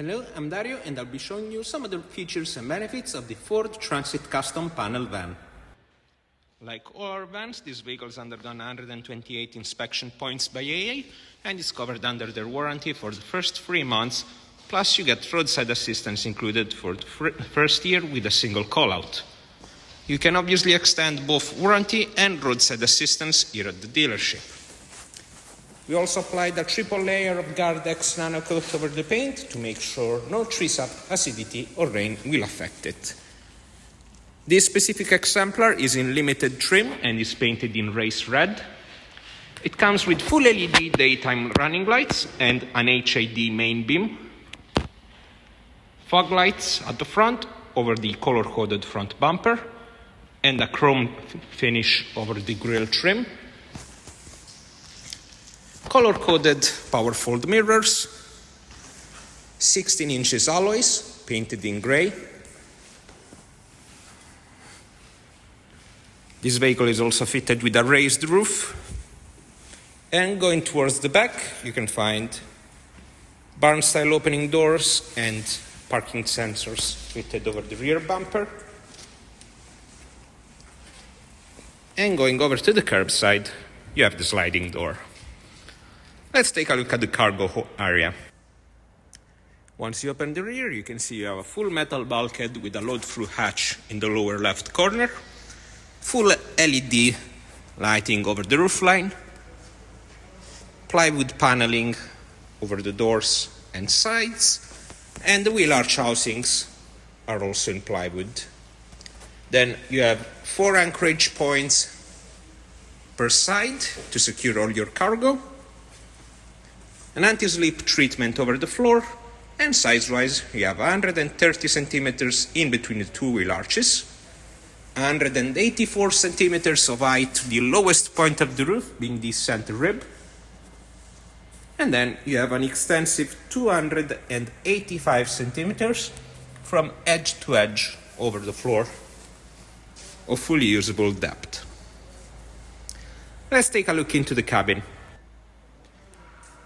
Hello, I'm Dario and I'll be showing you some of the features and benefits of the Ford Transit Custom Panel van. Like all our vans, this vehicle has undergone 128 inspection points by AA and is covered under their warranty for the first 3 months, plus you get roadside assistance included for the first year with a single call-out. You can obviously extend both warranty and roadside assistance here at the dealership. We also applied a triple layer of Gardex nano coat over the paint to make sure no tree sap, acidity or rain will affect it. This specific exemplar is in limited trim and is painted in race red. It comes with full LED daytime running lights and an HID main beam, fog lights at the front over the color-coded front bumper, and a chrome finish over the grille trim. Color-coded power fold mirrors, 16 inches alloys painted in grey. This vehicle is also fitted with a raised roof. And going towards the back, you can find barn-style opening doors and parking sensors fitted over the rear bumper. And going over to the curbside, you have the sliding door. Let's take a look at the cargo area. Once you open the rear, you can see you have a full metal bulkhead with a load-through hatch in the lower left corner, full LED lighting over the roofline, plywood paneling over the doors and sides, and the wheel arch housings are also in plywood. Then you have 4 anchorage points per side to secure all your cargo, an anti-slip treatment over the floor, and size-wise you have 130 centimeters in between the two wheel arches, 184 centimeters of height to the lowest point of the roof, being the center rib, and then you have an extensive 285 centimeters from edge to edge over the floor of fully usable depth. Let's take a look into the cabin.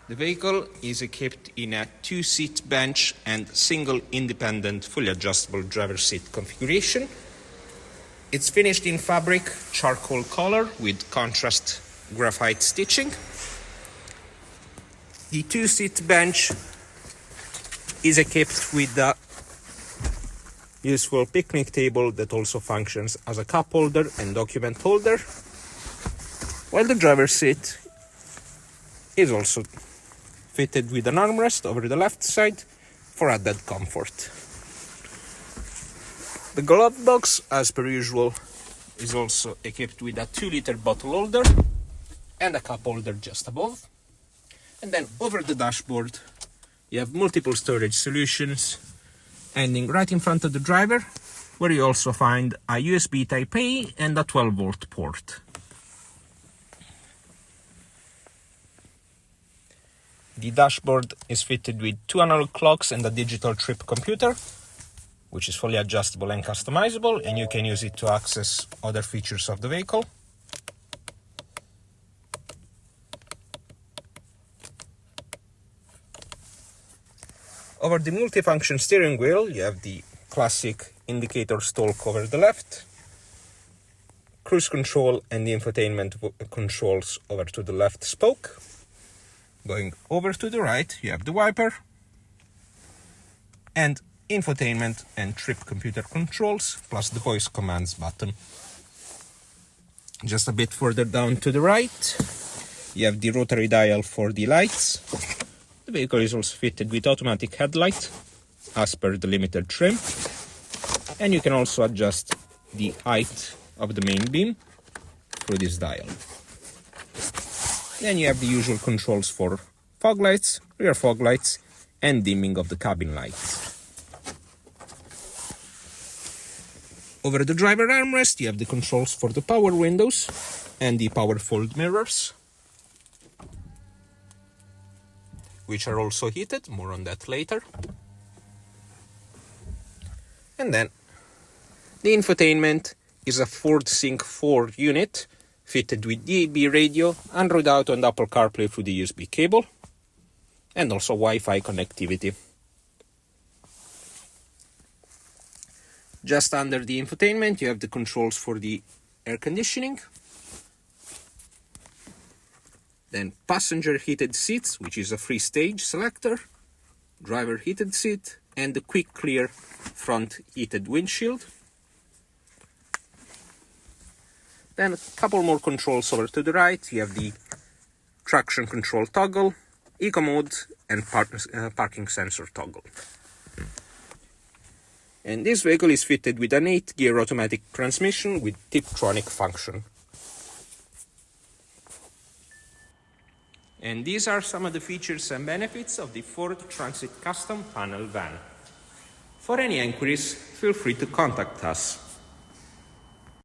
The vehicle is equipped in a 2-seat bench and single independent fully adjustable driver's seat configuration. It's finished in fabric charcoal color with contrast graphite stitching. The 2-seat bench is equipped with a useful picnic table that also functions as a cup holder and document holder, while the driver's seat is also fitted with an armrest over the left side for added comfort. The glove box, as per usual, is also equipped with a 2-liter bottle holder and a cup holder just above. And then over the dashboard, you have multiple storage solutions ending right in front of the driver, where you also find a USB Type-A and a 12-volt port. The dashboard is fitted with 2 analog clocks and a digital trip computer, which is fully adjustable and customizable, and you can use it to access other features of the vehicle. Over the multifunction steering wheel, you have the classic indicator stalk over the left, cruise control and the infotainment controls over to the left spoke. Going over to the right, you have the wiper and infotainment and trip computer controls, plus the voice commands button. Just a bit further down to the right, you have the rotary dial for the lights. The vehicle is also fitted with automatic headlight as per the limited trim, and you can also adjust the height of the main beam through this dial. Then you have the usual controls for fog lights, rear fog lights, and dimming of the cabin lights. Over the driver armrest, you have the controls for the power windows and the power fold mirrors, which are also heated, more on that later. And then the infotainment is a Ford Sync 4 unit fitted with DAB radio, Android Auto and Apple CarPlay through the USB cable, and also Wi-Fi connectivity. Just under the infotainment, you have the controls for the air conditioning. Then passenger heated seats, which is a free stage selector, driver heated seat, and the quick clear front heated windshield. Then a couple more controls over to the right. You have the traction control toggle, eco mode, and parking sensor toggle. And this vehicle is fitted with an 8-gear automatic transmission with Tiptronic function. And these are some of the features and benefits of the Ford Transit Custom Panel Van. For any inquiries, feel free to contact us.